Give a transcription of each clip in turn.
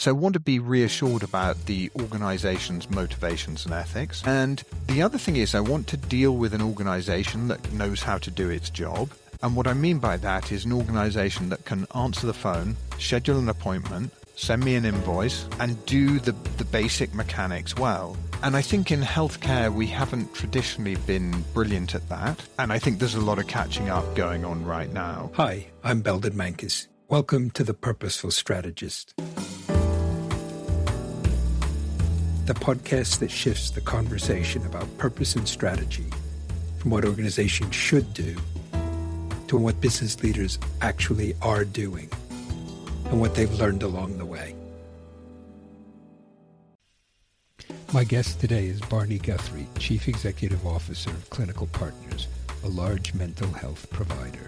So I want to be reassured about the organization's motivations and ethics. And the other thing is I want to deal with an organization that knows how to do its job. And what I mean by that is an organization that can answer the phone, schedule an appointment, send me an invoice, and do the basic mechanics well. And I think in healthcare, we haven't traditionally been brilliant at that. And I think there's a lot of catching up going on right now. Hi, I'm Belden Mankus. Welcome to The Purposeful Strategist, the podcast that shifts the conversation about purpose and strategy from what organizations should do to what business leaders actually are doing and what they've learned along the way. My guest today is Barney Guthrie, Chief Executive Officer of Clinical Partners, a large mental health provider.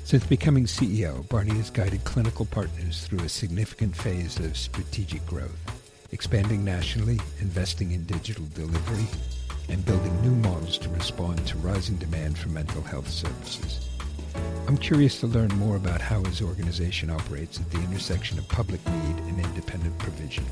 Since becoming CEO, Barney has guided Clinical Partners through a significant phase of strategic growth, expanding nationally, investing in digital delivery, and building new models to respond to rising demand for mental health services. I'm curious to learn more about how his organization operates at the intersection of public need and independent provision.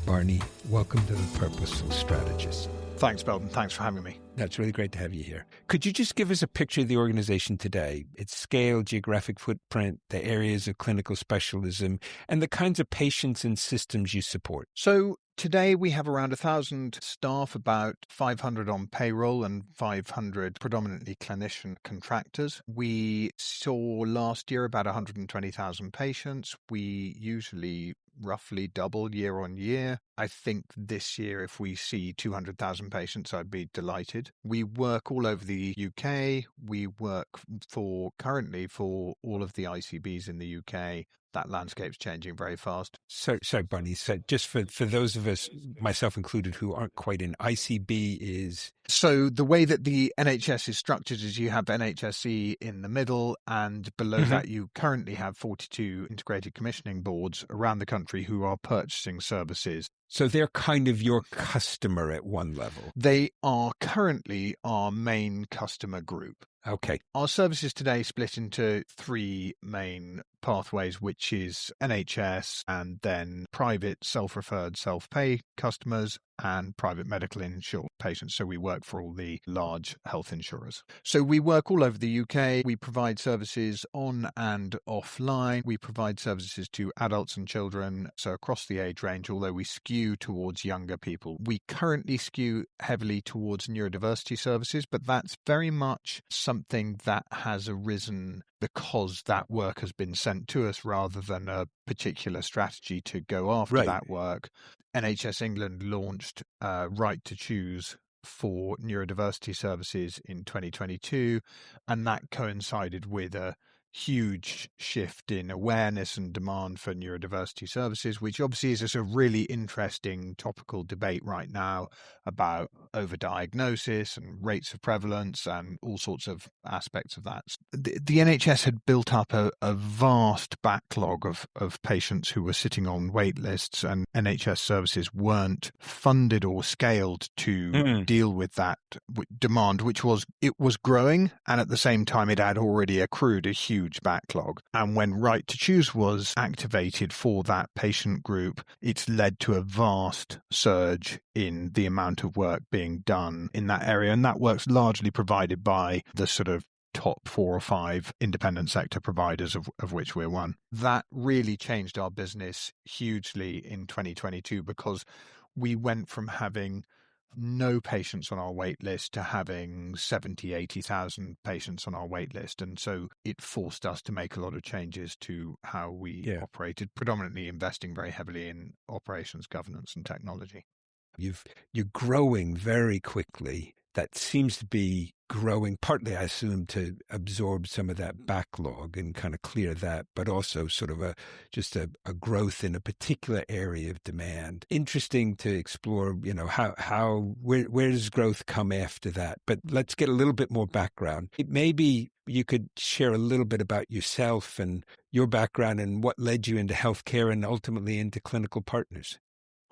Barney, welcome to The Purposeful Strategist. Thanks, Belden. Thanks for having me. That's really great to have you here. Could you just give us a picture of the organization today, its scale, geographic footprint, the areas of clinical specialism, and the kinds of patients and systems you support? So today we have around 1,000 staff, about 500 on payroll and 500 predominantly clinician contractors. We saw last year about 120,000 patients. We usually roughly double year on year. I think this year, if we see 200,000 patients, I'd be delighted. We work all over the UK. We work currently for all of the ICBs in the UK. That landscape's changing very fast. Sorry, Barney. So just for those of us, myself included, who aren't quite in, ICB is... So the way that the NHS is structured is you have NHSE in the middle, and below that you currently have 42 integrated commissioning boards around the country who are purchasing services. So they're kind of your customer at one level. They are currently our main customer group. Okay. Our services today split into three main pathways, which is NHS and then private self-referred self-pay customers and private medical insured patients. So we work for all the large health insurers. So we work all over the UK. We provide services on and offline. We provide services to adults and children, so across the age range, although we skew towards younger people. We currently skew heavily towards neurodiversity services, but that's very much something that has arisen because that work has been sent to us rather than a particular strategy to go after that work. NHS England launched Right to Choose for neurodiversity services in 2022, and that coincided with a huge shift in awareness and demand for neurodiversity services, which obviously is a really interesting topical debate right now about overdiagnosis and rates of prevalence and all sorts of aspects of that. The NHS had built up a vast backlog of patients who were sitting on wait lists, and NHS services weren't funded or scaled to deal with that demand, which was growing, and at the same time it had already accrued a huge backlog. And when Right to Choose was activated for that patient group, it's led to a vast surge in the amount of work being done in that area. And that work's largely provided by the sort of top 4 or 5 independent sector providers, of which we're one. That really changed our business hugely in 2022 because we went from having no patients on our wait list to having 70, 80,000 patients on our wait list. And so it forced us to make a lot of changes to how we operated, predominantly investing very heavily in operations, governance and technology. You're growing very quickly. That seems to be growing partly, I assume, to absorb some of that backlog and kind of clear that, but also sort of just a growth in a particular area of demand. Interesting to explore, where does growth come after that? But let's get a little bit more background. Maybe you could share a little bit about yourself and your background and what led you into healthcare and ultimately into Clinical Partners.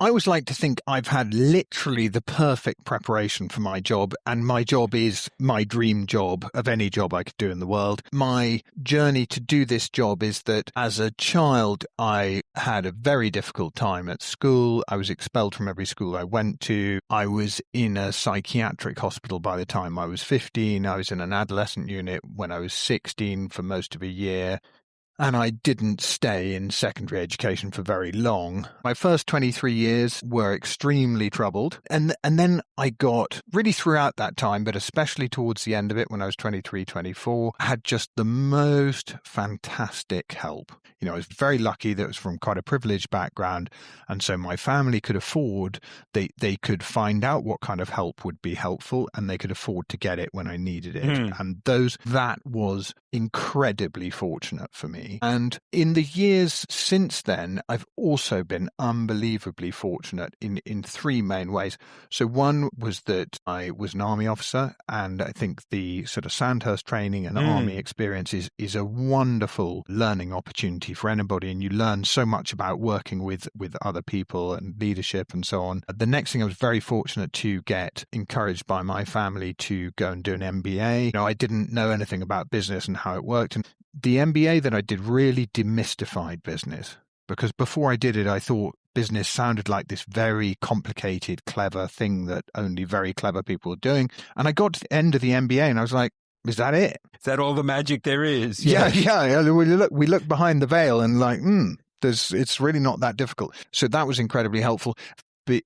I always like to think I've had literally the perfect preparation for my job, and my job is my dream job of any job I could do in the world. My journey to do this job is that as a child, I had a very difficult time at school. I was expelled from every school I went to. I was in a psychiatric hospital by the time I was 15. I was in an adolescent unit when I was 16 for most of a year. And I didn't stay in secondary education for very long. My first 23 years were extremely troubled. And then I got, really throughout that time, but especially towards the end of it when I was 23, 24, had just the most fantastic help. You know, I was very lucky that it was from quite a privileged background. And so my family could afford, they could find out what kind of help would be helpful, and they could afford to get it when I needed it. And that was incredibly fortunate for me. And in the years since then, I've also been unbelievably fortunate in three main ways. So one was that I was an army officer, and I think the sort of Sandhurst training and army experience is a wonderful learning opportunity for anybody, and you learn so much about working with other people and leadership and so on. The next thing, I was very fortunate to get encouraged by my family to go and do an MBA. You know, I didn't know anything about business and how it worked, and the MBA that I did really demystified business, because before I did it, I thought business sounded like this very complicated, clever thing that only very clever people were doing. And I got to the end of the MBA and I was like, is that it? Is that all the magic there is? Yeah. We look behind the veil and like, it's really not that difficult. So that was incredibly helpful.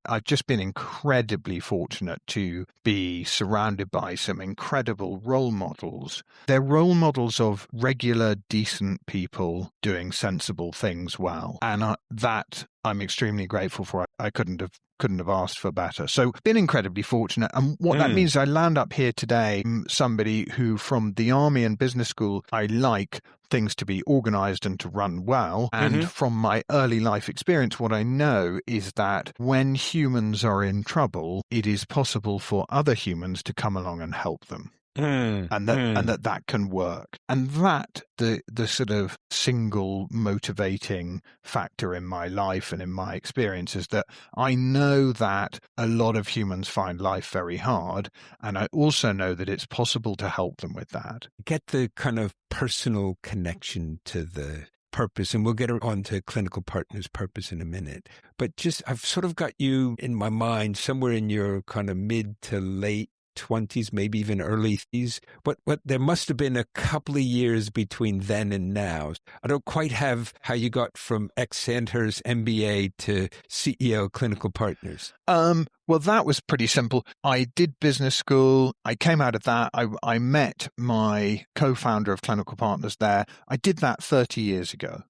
I've just been incredibly fortunate to be surrounded by some incredible role models. They're role models of regular, decent people doing sensible things well. And that I'm extremely grateful for. I couldn't have asked for better. So been incredibly fortunate. And what that means, I land up here today, somebody who from the army and business school, I like things to be organized and to run well. And from my early life experience, what I know is that when humans are in trouble, it is possible for other humans to come along and help them. And that can work. And that, the sort of single motivating factor in my life and in my experience is that I know that a lot of humans find life very hard. And I also know that it's possible to help them with that. Get the kind of personal connection to the purpose, and we'll get on to Clinical Partners' purpose in a minute. But I've sort of got you in my mind somewhere in your kind of mid to late 20s, maybe even early 30s. What there must have been a couple of years between then and now. I don't quite have how you got from ex-Sandhurst MBA to CEO Clinical Partners. Well, that was pretty simple. I did business school. I came out of that. I met my co-founder of Clinical Partners there. I did that 30 years ago.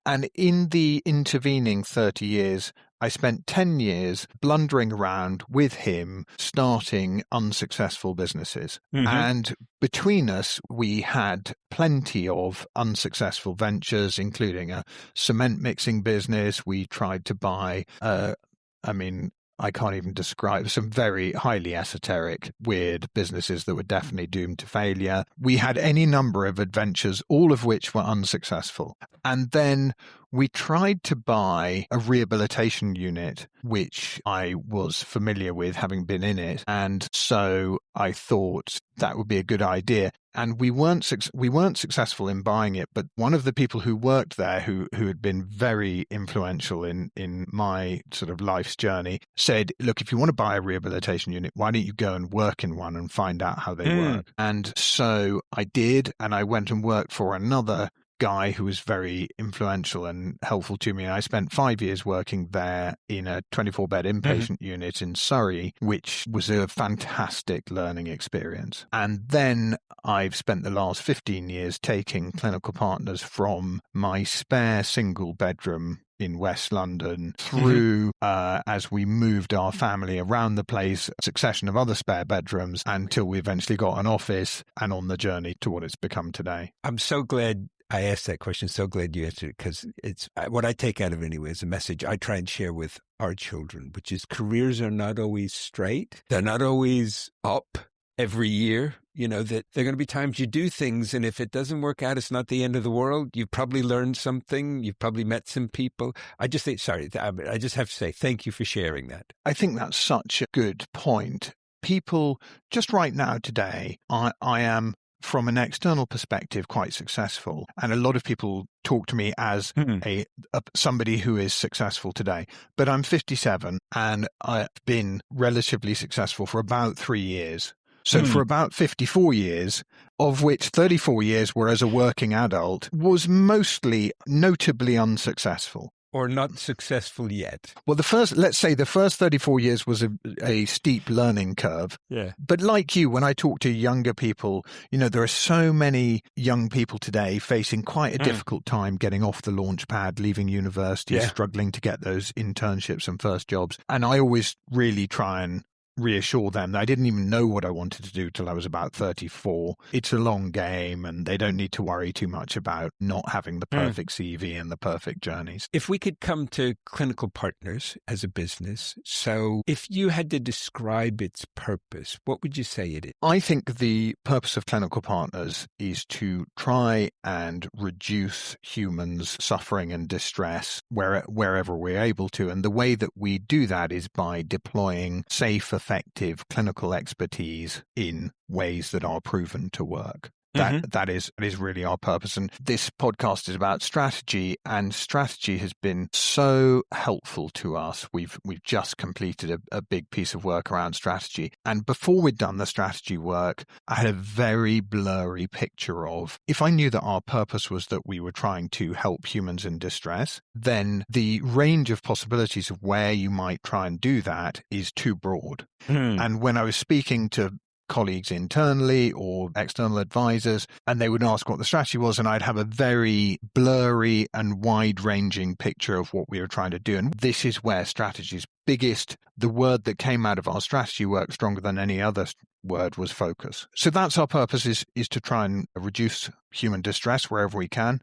And in the intervening 30 years, I spent 10 years blundering around with him, starting unsuccessful businesses. And between us, we had plenty of unsuccessful ventures, including a cement mixing business. We tried to buy, I can't even describe, some very highly esoteric, weird businesses that were definitely doomed to failure. We had any number of adventures, all of which were unsuccessful. And then we tried to buy a rehabilitation unit, which I was familiar with, having been in it. And so I thought that would be a good idea. And we weren't successful in buying it, but one of the people who worked there, who had been very influential in my sort of life's journey, said, look, if you want to buy a rehabilitation unit, why don't you go and work in one and find out how they work? And so I did, and I went and worked for another guy who was very influential and helpful to me. And I spent 5 years working there in a 24-bed inpatient unit in Surrey, which was a fantastic learning experience. And then I've spent the last 15 years taking Clinical Partners from my spare single bedroom in West London through, as we moved our family around the place, a succession of other spare bedrooms until we eventually got an office, and on the journey to what it's become today. I'm so glad I asked that question. So glad you answered it, because it's what I take out of it anyway is a message I try and share with our children, which is careers are not always straight. They're not always up every year, that there are going to be times you do things, and if it doesn't work out, it's not the end of the world. You've probably learned something. You've probably met some people. I just have to say thank you for sharing that. I think that's such a good point. People, just right now today, I am, from an external perspective, quite successful. And a lot of people talk to me as somebody who is successful today. But I'm 57 and I've been relatively successful for about 3 years. So for about 54 years, of which 34 years were as a working adult, was mostly notably unsuccessful. Or not successful yet. Well, let's say the first 34 years was a steep learning curve. Yeah. But like you, when I talk to younger people, there are so many young people today facing quite a difficult time getting off the launch pad, leaving university, struggling to get those internships and first jobs. And I always really try and reassure them that I didn't even know what I wanted to do till I was about 34. It's a long game and they don't need to worry too much about not having the perfect CV and the perfect journeys. If we could come to Clinical Partners as a business, so if you had to describe its purpose, what would you say it is? I think the purpose of Clinical Partners is to try and reduce humans' suffering and distress wherever we're able to. And the way that we do that is by deploying safe, effective clinical expertise in ways that are proven to work. That is really our purpose. And this podcast is about strategy, and strategy has been so helpful to us. We've just completed a big piece of work around strategy. And before we'd done the strategy work, I had a very blurry picture of, if I knew that our purpose was that we were trying to help humans in distress, then the range of possibilities of where you might try and do that is too broad. And when I was speaking to colleagues internally or external advisors, and they would ask what the strategy was, and I'd have a very blurry and wide-ranging picture of what we were trying to do. And this is where strategy is biggest. The word that came out of our strategy work stronger than any other word was focus. So that's our purpose, is to try and reduce human distress wherever we can.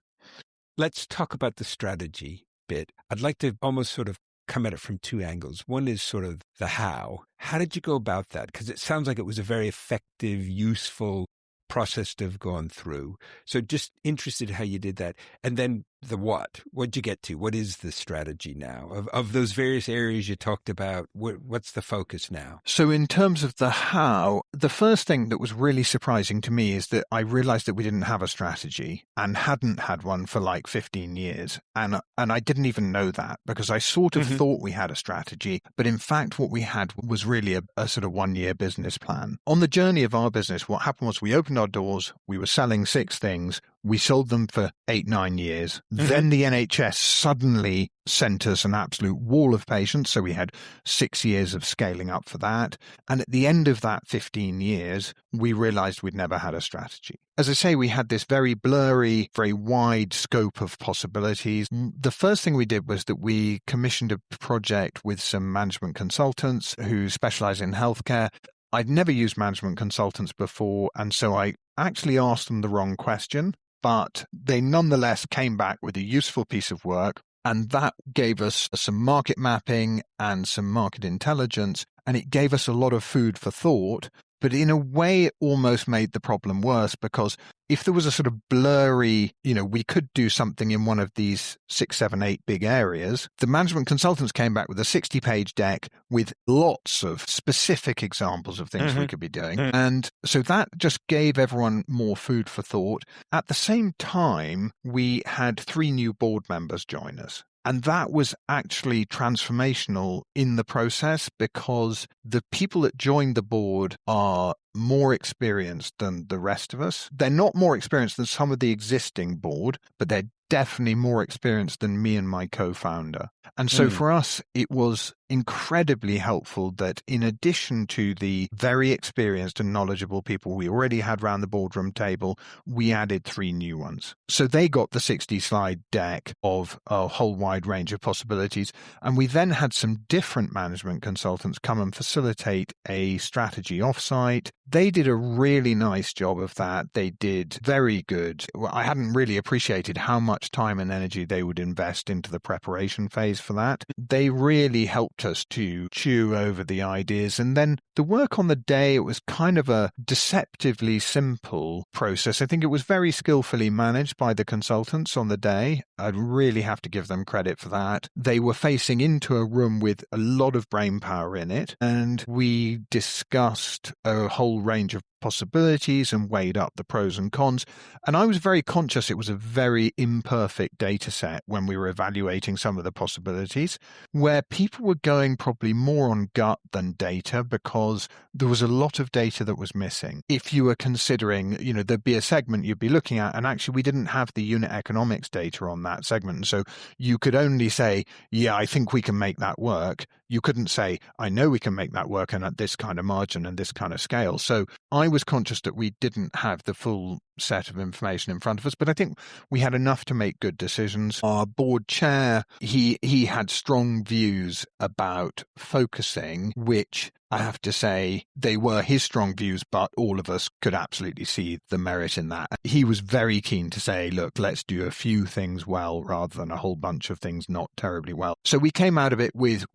Let's talk about the strategy bit. I'd like to almost sort of come at it from two angles. One is sort of the how. How did you go about that? Because it sounds like it was a very effective, useful process to have gone through. So just interested how you did that. And then the what. What'd you get to? What is the strategy now? Of those various areas you talked about, what's the focus now? So in terms of the how, the first thing that was really surprising to me is that I realized that we didn't have a strategy and hadn't had one for like 15 years. And I didn't even know that, because I sort of thought we had a strategy. But in fact, what we had was really a sort of 1-year business plan. On the journey of our business, what happened was we opened our doors, we were selling 6 things. We sold them for 8-9 years. Then the NHS suddenly sent us an absolute wall of patients. So we had 6 years of scaling up for that. And at the end of that 15 years, we realized we'd never had a strategy. As I say, we had this very blurry, very wide scope of possibilities. The first thing we did was that we commissioned a project with some management consultants who specialize in healthcare. I'd never used management consultants before, and so I actually asked them the wrong question. But they nonetheless came back with a useful piece of work, and that gave us some market mapping and some market intelligence, and it gave us a lot of food for thought. But in a way, it almost made the problem worse, because if there was a sort of blurry, we could do something in one of these 6, 7, 8 big areas. The management consultants came back with a 60-page deck with lots of specific examples of things we could be doing. And so that just gave everyone more food for thought. At the same time, we had 3 new board members join us. And that was actually transformational in the process, because the people that joined the board are more experienced than the rest of us. They're not more experienced than some of the existing board, but they're definitely more experienced than me and my co-founder. And so for us, it was incredibly helpful that in addition to the very experienced and knowledgeable people we already had around the boardroom table, we added 3 new ones. So they got the 60-slide deck of a whole wide range of possibilities. And we then had some different management consultants come and facilitate a strategy offsite. They did a really nice job of that. They did very good. I hadn't really appreciated how much much time and energy they would invest into the preparation phase for that. They really helped us to chew over the ideas. And then the work on the day, it was kind of a deceptively simple process. I think it was very skillfully managed by the consultants on the day. I'd really have to give them credit for that. They were facing into a room with a lot of brain power in it, and we discussed a whole range of possibilities and weighed up the pros and cons. And I was very conscious it was a very imperfect data set when we were evaluating some of the possibilities, where people were going probably more on gut than data because there was a lot of data that was missing. If you were considering, there'd be a segment you'd be looking at, and actually we didn't have the unit economics data on that segment. And so you could only say, yeah, I think we can make that work. You couldn't say, I know we can make that work and at this kind of margin and this kind of scale. So I was conscious that we didn't have the full set of information in front of us, but I think we had enough to make good decisions. Our board chair, he had strong views about focusing, which I have to say they were his strong views, but all of us could absolutely see the merit in that. He was very keen to say, look, let's do a few things well rather than a whole bunch of things not terribly well. So we came out of it with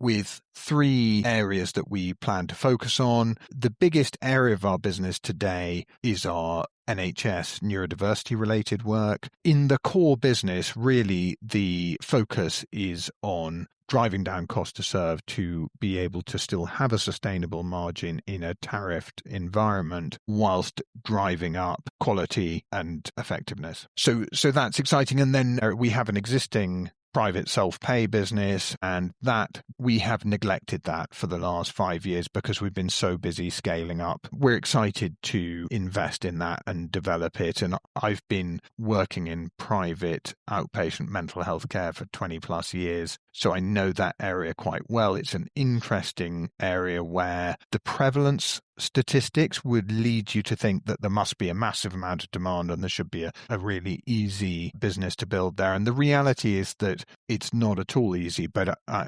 3 areas that we plan to focus on. The biggest area of our business today is our NHS neurodiversity related work. In the core business, really the focus is on driving down cost to serve to be able to still have a sustainable margin in a tariffed environment whilst driving up quality and effectiveness. So that's exciting. And then we have an existing private self-pay business, and that we have neglected that for the last 5 years because we've been so busy scaling up. We're excited to invest in that and develop it. And I've been working in private outpatient mental health care for 20 plus years, so I know that area quite well. It's an interesting area where the prevalence statistics would lead you to think that there must be a massive amount of demand and there should be a really easy business to build there. And the reality is that it's not at all easy, but I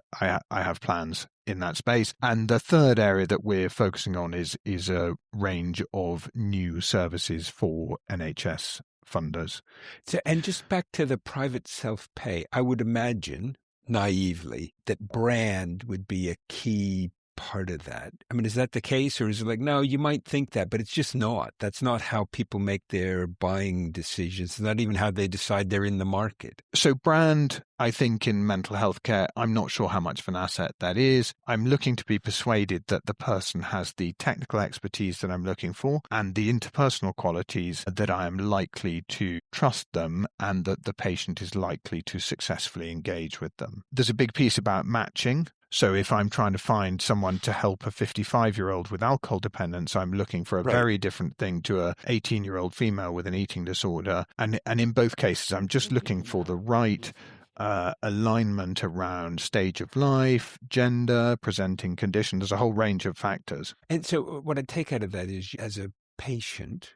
have plans in that space. And the third area that we're focusing on is a range of new services for NHS funders. So, and just back to the private self-pay, I would imagine naively that brand would be a key part of that. I mean, is that the case, or is it like, no, you might think that, but it's just not. That's not how people make their buying decisions. It's not even how they decide they're in the market. So brand, I think in mental health care, I'm not sure how much of an asset that is. I'm looking to be persuaded that the person has the technical expertise that I'm looking for and the interpersonal qualities that I am likely to trust them and that the patient is likely to successfully engage with them. There's a big piece about matching. So if I'm trying to find someone to help a 55-year-old with alcohol dependence, I'm looking for a very different thing to a 18-year-old female with an eating disorder. And in both cases, I'm just looking for the right alignment around stage of life, gender, presenting condition. There's a whole range of factors. And so what I take out of that is, as a patient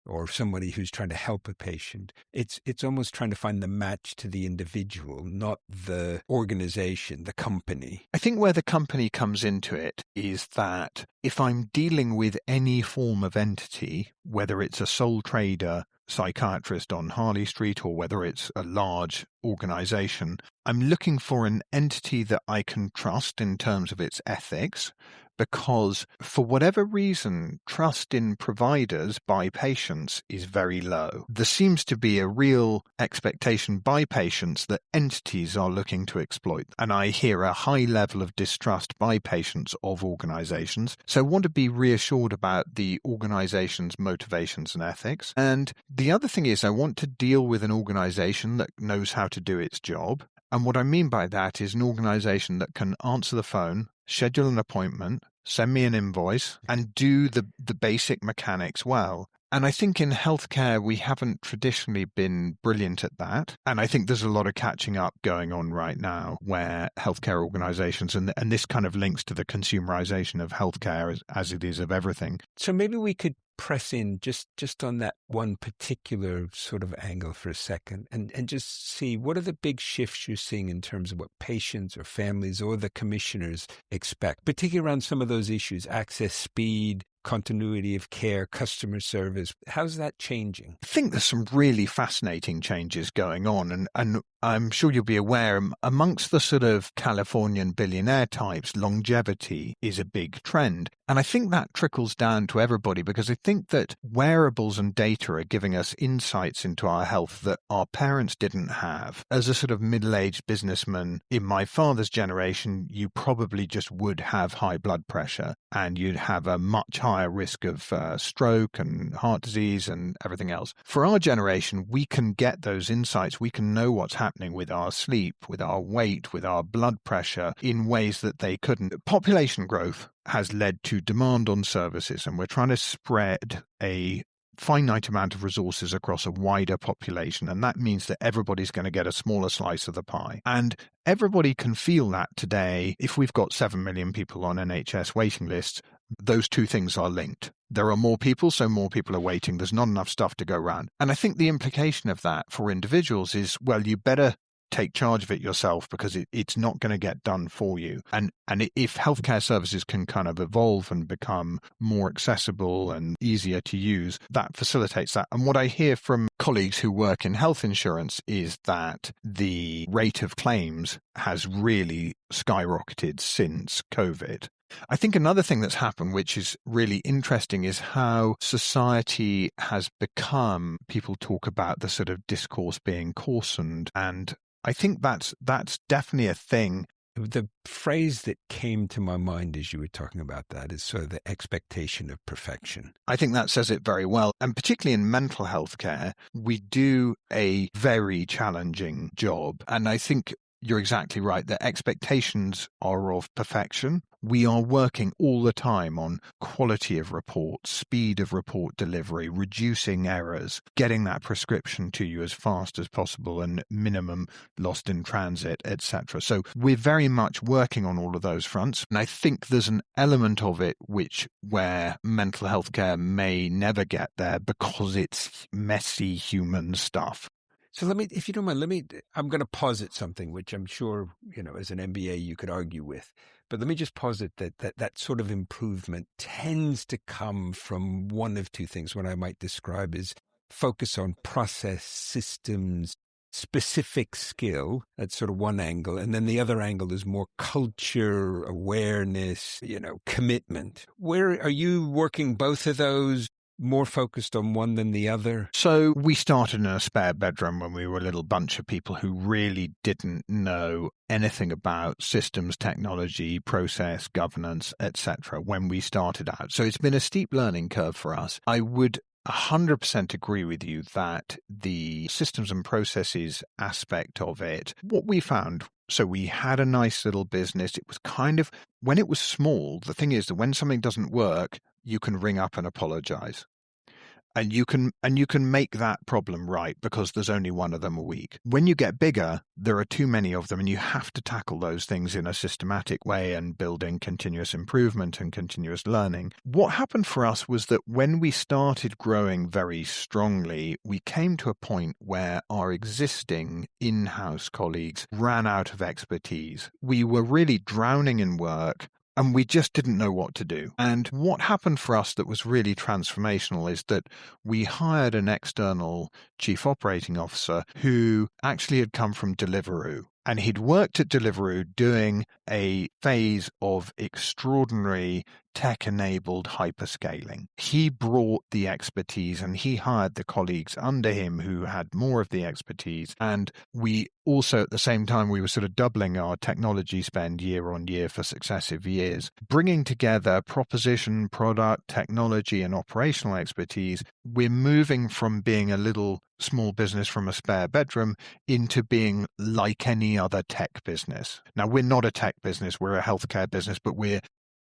or somebody who's trying to help a patient, it's almost trying to find the match to the individual, not the organization, the company. I think where the company comes into it is that if I'm dealing with any form of entity, whether it's a sole trader, psychiatrist on Harley Street, or whether it's a large organization, I'm looking for an entity that I can trust in terms of its ethics, because for whatever reason, trust in providers by patients is very low. There seems to be a real expectation by patients that entities are looking to exploit. And I hear a high level of distrust by patients of organizations. So I want to be reassured about the organization's motivations and ethics. And the other thing is I want to deal with an organization that knows how to do its job. And what I mean by that is an organization that can answer the phone, schedule an appointment, send me an invoice, and do the basic mechanics well. And I think in healthcare, we haven't traditionally been brilliant at that. And I think there's a lot of catching up going on right now where healthcare organizations, and this kind of links to the consumerization of healthcare as it is of everything. So maybe we could press in just on that one particular sort of angle for a second and just see what are the big shifts you're seeing in terms of what patients or families or the commissioners expect, particularly around some of those issues, access, speed, continuity of care, customer service. How's that changing? I think there's some really fascinating changes going on, and I'm sure you'll be aware, amongst the sort of Californian billionaire types, longevity is a big trend. And I think that trickles down to everybody, because I think that wearables and data are giving us insights into our health that our parents didn't have. As a sort of middle-aged businessman in my father's generation, you probably just would have high blood pressure, and you'd have a much higher risk of stroke and heart disease and everything else. For our generation, we can get those insights. We can know what's happening with our sleep, with our weight, with our blood pressure in ways that they couldn't. Population growth has led to demand on services, and we're trying to spread a finite amount of resources across a wider population, and that means that everybody's going to get a smaller slice of the pie. And everybody can feel that today. If we've got 7 million people on NHS waiting lists, those two things are linked. There are more people, so more people are waiting. There's not enough stuff to go around. And I think the implication of that for individuals is, well, you better take charge of it yourself, because it's not going to get done for you. And if healthcare services can kind of evolve and become more accessible and easier to use, that facilitates that. And what I hear from colleagues who work in health insurance is that the rate of claims has really skyrocketed since COVID. I think another thing that's happened, which is really interesting, is how society has become, people talk about the sort of discourse being coarsened, and I think that's definitely a thing. The phrase that came to my mind as you were talking about that is sort of the expectation of perfection. I think that says it very well. And particularly in mental health care, we do a very challenging job. And I think you're exactly right. The expectations are of perfection. We are working all the time on quality of report, speed of report delivery, reducing errors, getting that prescription to you as fast as possible, and minimum lost in transit, etc. So we're very much working on all of those fronts. And I think there's an element of it where mental health care may never get there because it's messy human stuff. So if you don't mind, I'm going to posit something, which I'm sure, as an MBA you could argue with, but let me just posit that sort of improvement tends to come from one of two things, what I might describe as focus on process, systems, specific skill. That's sort of one angle. And then the other angle is more culture, awareness, commitment. Where are you working both of those? More focused on one than the other? So we started in a spare bedroom when we were a little bunch of people who really didn't know anything about systems, technology, process, governance, etc. when we started out. So it's been a steep learning curve for us. I would 100% agree with you that the systems and processes aspect of it, what we found, so we had a nice little business. It was kind of, when it was small, the thing is that when something doesn't work, you can ring up and apologize. And you can make that problem right because there's only one of them a week. When you get bigger, there are too many of them, and you have to tackle those things in a systematic way and building continuous improvement and continuous learning. What happened for us was that when we started growing very strongly, we came to a point where our existing in-house colleagues ran out of expertise. We were really drowning in work, and we just didn't know what to do. And what happened for us that was really transformational is that we hired an external chief operating officer who actually had come from Deliveroo. And he'd worked at Deliveroo doing a phase of extraordinary tech-enabled hyperscaling. He brought the expertise, and he hired the colleagues under him who had more of the expertise. And we also, at the same time, we were sort of doubling our technology spend year on year for successive years, bringing together proposition, product, technology, and operational expertise. We're moving from being a little small business from a spare bedroom into being like any other tech business. Now, we're not a tech business, we're a healthcare business, but we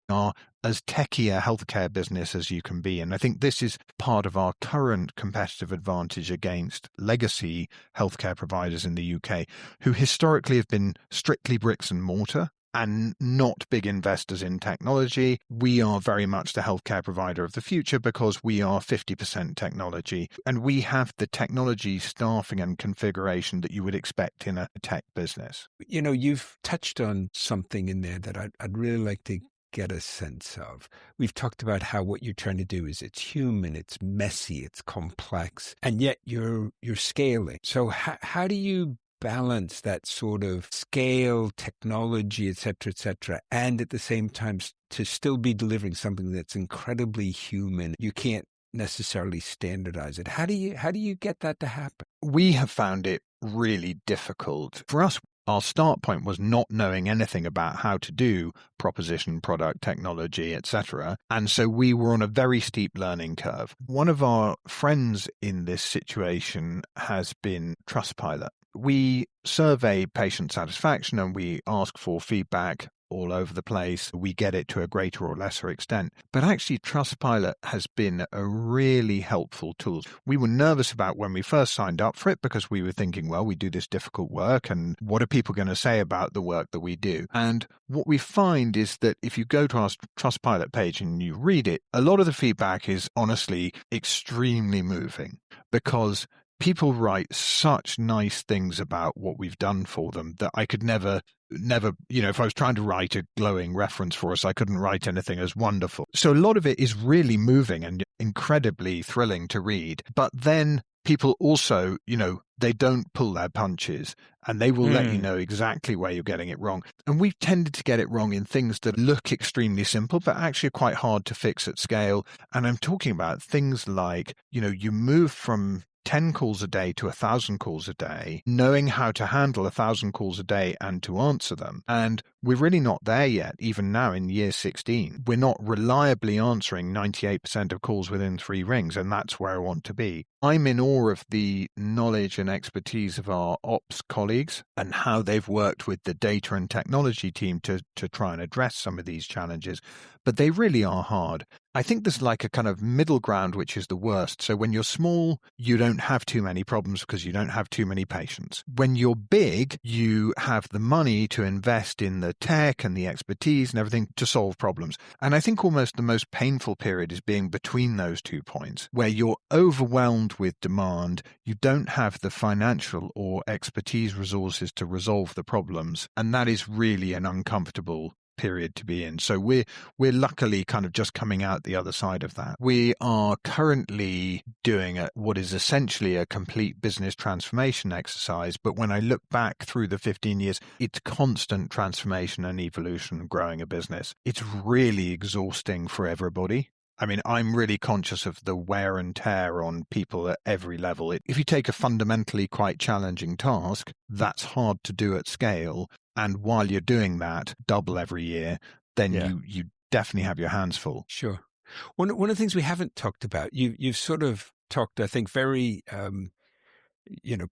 are as techie a healthcare business as you can be. And I think this is part of our current competitive advantage against legacy healthcare providers in the UK, who historically have been strictly bricks and mortar and not big investors in technology. We are very much the healthcare provider of the future because we are 50% technology, and we have the technology staffing and configuration that you would expect in a tech business. You've touched on something in there that I'd really like to get a sense of? We've talked about how what you're trying to do is it's human, it's messy, it's complex, and yet you're scaling. So how do you balance that sort of scale, technology, et cetera, and at the same time to still be delivering something that's incredibly human? You can't necessarily standardize it. How do you get that to happen? We have found it really difficult. For us, our start point was not knowing anything about how to do proposition, product, technology, etc. And so we were on a very steep learning curve. One of our friends in this situation has been Trustpilot. We survey patient satisfaction and we ask for feedback all over the place. We get it to a greater or lesser extent. But actually, Trustpilot has been a really helpful tool. We were nervous about when we first signed up for it because we were thinking, well, we do this difficult work and what are people going to say about the work that we do? And what we find is that if you go to our Trustpilot page and you read it, a lot of the feedback is honestly extremely moving because people write such nice things about what we've done for them that I could never, if I was trying to write a glowing reference for us, I couldn't write anything as wonderful. So a lot of it is really moving and incredibly thrilling to read. But then people also, they don't pull their punches and they will let you know exactly where you're getting it wrong. And we've tended to get it wrong in things that look extremely simple, but actually are quite hard to fix at scale. And I'm talking about things like, you move from 10 calls a day to 1,000 calls a day, knowing how to handle 1,000 calls a day and to answer them. And we're really not there yet, even now in year 16. We're not reliably answering 98% of calls within 3 rings, and that's where I want to be. I'm in awe of the knowledge and expertise of our ops colleagues and how they've worked with the data and technology team to try and address some of these challenges. But they really are hard. I think there's like a kind of middle ground, which is the worst. So when you're small, you don't have too many problems because you don't have too many patients. When you're big, you have the money to invest in the tech and the expertise and everything to solve problems. And I think almost the most painful period is being between those 2 points, where you're overwhelmed with demand, you don't have the financial or expertise resources to resolve the problems. And that is really an uncomfortable period to be in. So we're luckily kind of just coming out the other side of that. We are currently doing what is essentially a complete business transformation exercise. But when I look back through the 15 years, it's constant transformation and evolution growing a business. It's really exhausting for everybody. I mean, I'm really conscious of the wear and tear on people at every level. If you take a fundamentally quite challenging task, that's hard to do at scale. And while you're doing that, double every year, then you definitely have your hands full. Sure. One of the things we haven't talked about, you've sort of talked, I think, very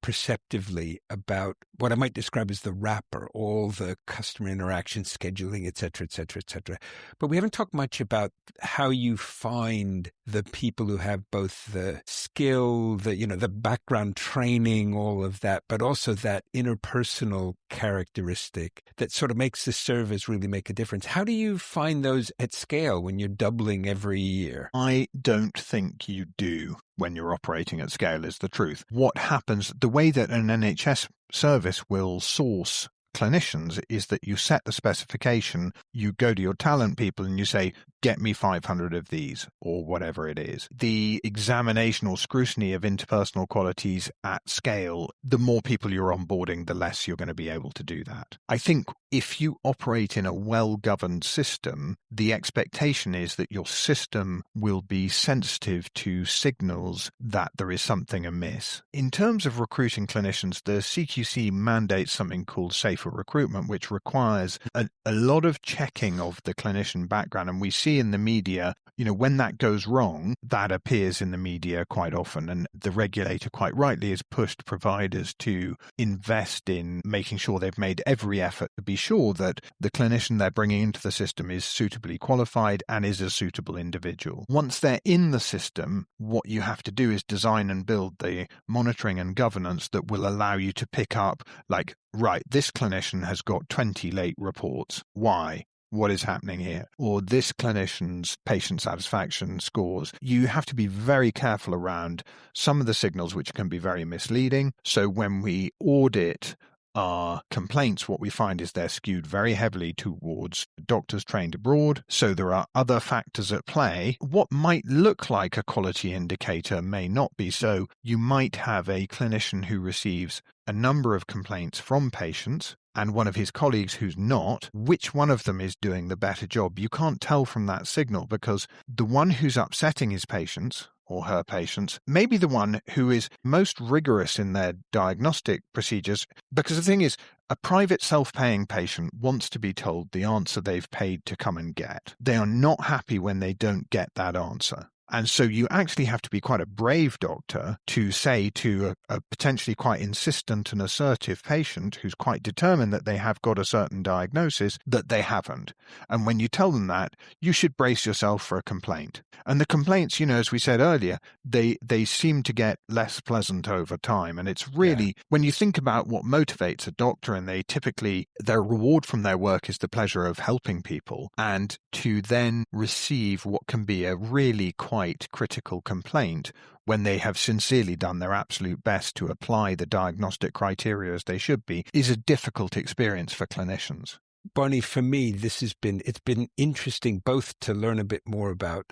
perceptively about what I might describe as the wrapper, all the customer interaction, scheduling, et cetera, et cetera, et cetera. But we haven't talked much about how you find the people who have both the skill, the background training, all of that, but also that interpersonal characteristic that sort of makes the service really make a difference. How do you find those at scale when you're doubling every year? I don't think you do when you're operating at scale is the truth. What happens, the way that an NHS service will source clinicians is that you set the specification, you go to your talent people and you say, get me 500 of these or whatever it is. The examination or scrutiny of interpersonal qualities at scale, the more people you're onboarding, the less you're going to be able to do that. I think if you operate in a well-governed system, the expectation is that your system will be sensitive to signals that there is something amiss. In terms of recruiting clinicians, the CQC mandates something called safer recruitment, which requires a lot of checking of the clinician background. And we see in the media, when that goes wrong, that appears in the media quite often. And the regulator quite rightly has pushed providers to invest in making sure they've made every effort to be sure that the clinician they're bringing into the system is suitably qualified and is a suitable individual. Once they're in the system, what you have to do is design and build the monitoring and governance that will allow you to pick up, like, right, this clinician has got 20 late reports. Why? What is happening here? Or this clinician's patient satisfaction scores. You have to be very careful around some of the signals which can be very misleading. So when we audit are complaints, what we find is they're skewed very heavily towards doctors trained abroad. So there are other factors at play. What might look like a quality indicator may not be. So you might have a clinician who receives a number of complaints from patients and one of his colleagues who's not. Which one of them is doing the better job? You can't tell from that signal, because the one who's upsetting his patients or her patients may be the one who is most rigorous in their diagnostic procedures. Because the thing is, a private self-paying patient wants to be told the answer they've paid to come and get. They are not happy when they don't get that answer. And so you actually have to be quite a brave doctor to say to a potentially quite insistent and assertive patient who's quite determined that they have got a certain diagnosis that they haven't. And when you tell them that, you should brace yourself for a complaint. And the complaints, as we said earlier, they seem to get less pleasant over time. And it's really, when you think about what motivates a doctor, and their reward from their work is the pleasure of helping people, and to then receive what can be a really quite critical complaint when they have sincerely done their absolute best to apply the diagnostic criteria as they should be, is a difficult experience for clinicians. Barney, for me, it's been interesting both to learn a bit more about,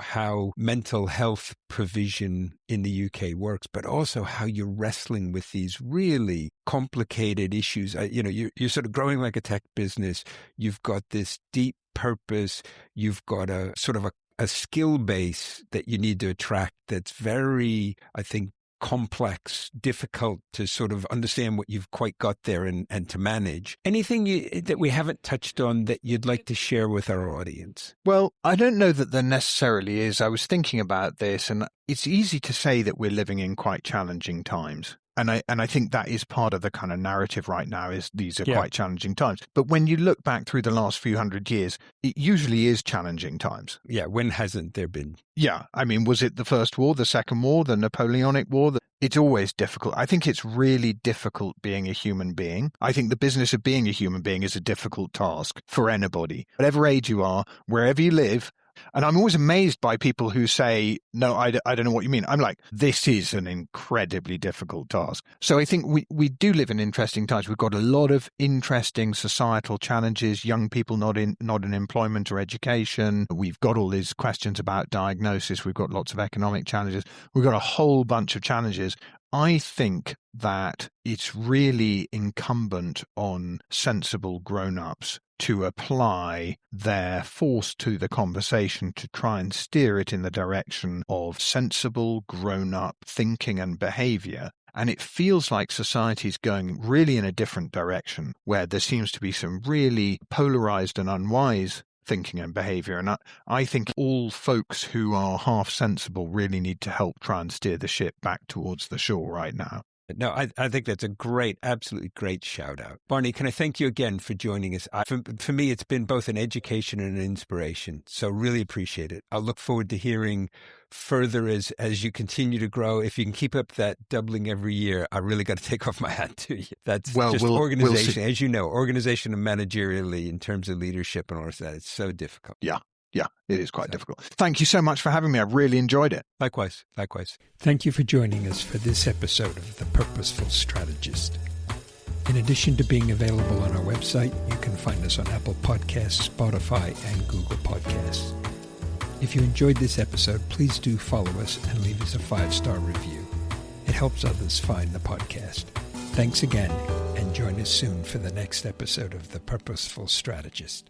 how mental health provision in the UK works, but also how you're wrestling with these really complicated issues. You're sort of growing like a tech business. You've got this deep purpose. You've got a sort of a skill base that you need to attract that's very, I think, complex, difficult to sort of understand what you've quite got there and to manage. Anything that we haven't touched on that you'd like to share with our audience? Well, I don't know that there necessarily is. I was thinking about this, and it's easy to say that we're living in quite challenging times. And I think that is part of the kind of narrative right now, is these are quite challenging times. But when you look back through the last few hundred years, it usually is challenging times. Yeah, when hasn't there been? Yeah, I mean, was it the First War, the Second War, the Napoleonic War? It's always difficult. I think it's really difficult being a human being. I think the business of being a human being is a difficult task for anybody. Whatever age you are, wherever you live. And I'm always amazed by people who say, no, I don't know what you mean. I'm like, this is an incredibly difficult task. So I think we do live in interesting times. We've got a lot of interesting societal challenges, young people not in employment or education. We've got all these questions about diagnosis. We've got lots of economic challenges. We've got a whole bunch of challenges. I think that it's really incumbent on sensible grown-ups to apply their force to the conversation to try and steer it in the direction of sensible, grown-up thinking and behavior. And it feels like society's going really in a different direction, where there seems to be some really polarized and unwise thinking and behavior. And I think all folks who are half sensible really need to help try and steer the ship back towards the shore right now. No, I think that's a absolutely great shout out. Barney, can I thank you again for joining us? For me, it's been both an education and an inspiration. So really appreciate it. I'll look forward to hearing further as you continue to grow. If you can keep up that doubling every year, I really got to take off my hat to you. That's organization. As you know, organization and managerially in terms of leadership and all of that, it's so difficult. Yeah, it is quite difficult. Thank you so much for having me. I've really enjoyed it. Likewise. Thank you for joining us for this episode of The Purposeful Strategist. In addition to being available on our website, you can find us on Apple Podcasts, Spotify, and Google Podcasts. If you enjoyed this episode, please do follow us and leave us a 5-star review. It helps others find the podcast. Thanks again, and join us soon for the next episode of The Purposeful Strategist.